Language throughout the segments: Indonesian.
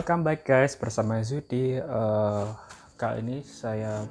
Welcome back guys, bersama Zudi. Kali ini saya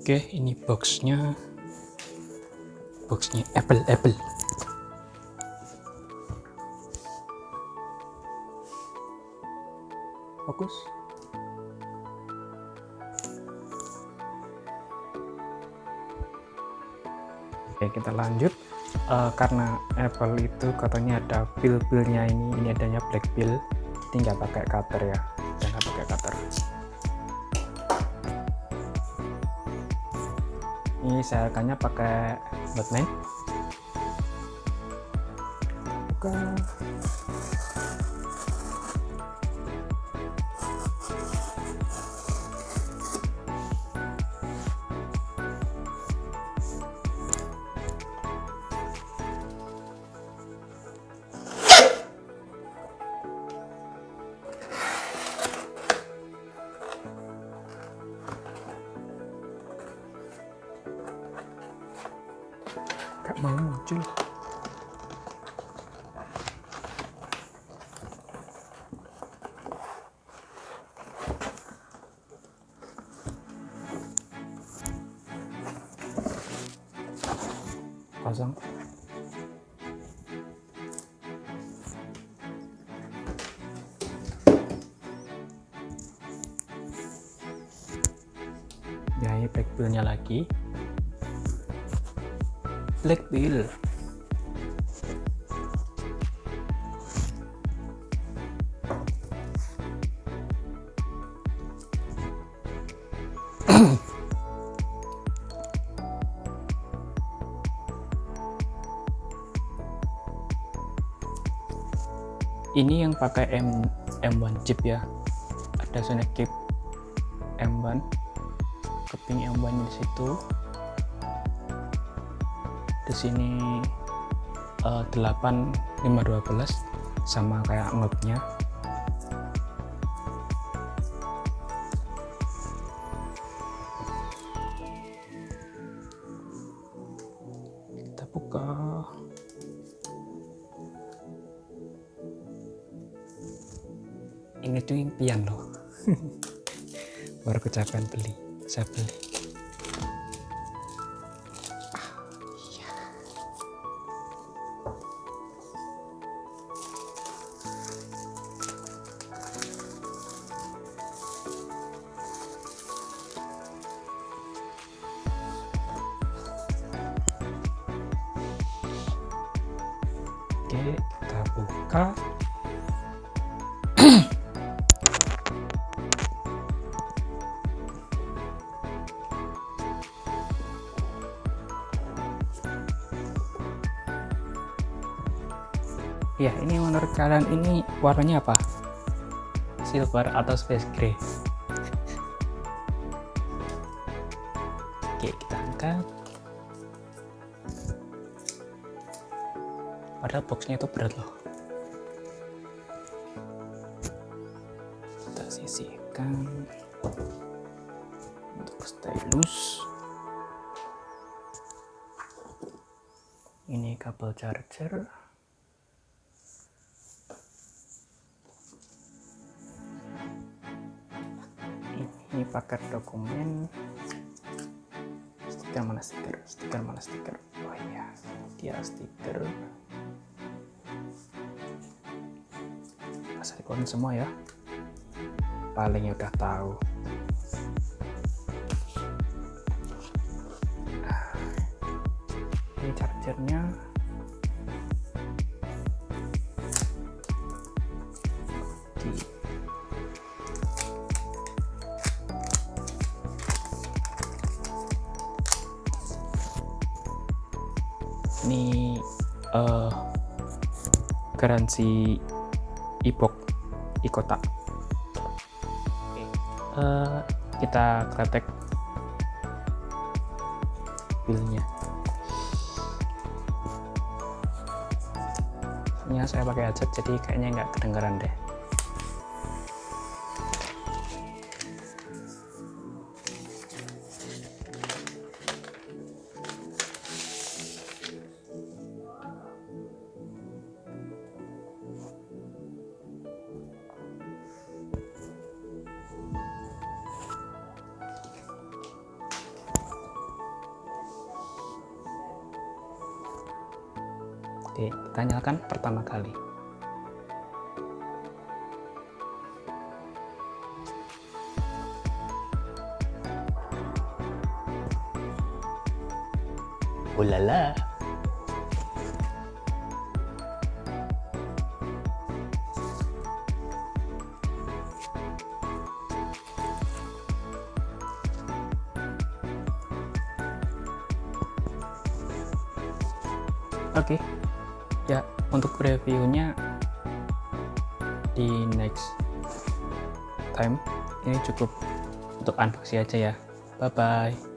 Oke, ini boxnya Apple. Fokus. Oke, kita lanjut. Karena Apple itu katanya ada pil-pilnya, ini adanya black pill, tinggal pakai cutter ya, jangan pakai cutter. Ini saya akannya pakai Batman. Buka. Gak mau muncul. Pasang. Ya, ini black pill-nya lagi. Black pill. Ini yang pakai M1 chip ya. Ada Sonic chip M1, keping M1 di situ. Di sini 8512 sama kayak notnya. Kita buka. Ini tuh impian loh. Baru kecapean beli, saya beli. Oke, kita buka. Ya, ini menurut kalian ini warnanya apa? Silver atau space gray? Oke, kita angkat. Padahal boxnya itu berat loh. Kita sisihkan untuk stylus. Ini kabel charger. Ini paket dokumen. Stiker mana stiker? Oh iya, dia stiker. Asal dikeluarin semua ya, paling udah tahu. Ini chargernya. Ini garansi e-book kotak. Kita kretek bilnya. Ini saya pakai headset jadi kayaknya nggak kedengeran deh. Oke, kita nyalakan pertama kali. Ulala. Oke. Ya, untuk reviewnya di next time. Ini cukup untuk unboxing aja ya. Bye bye.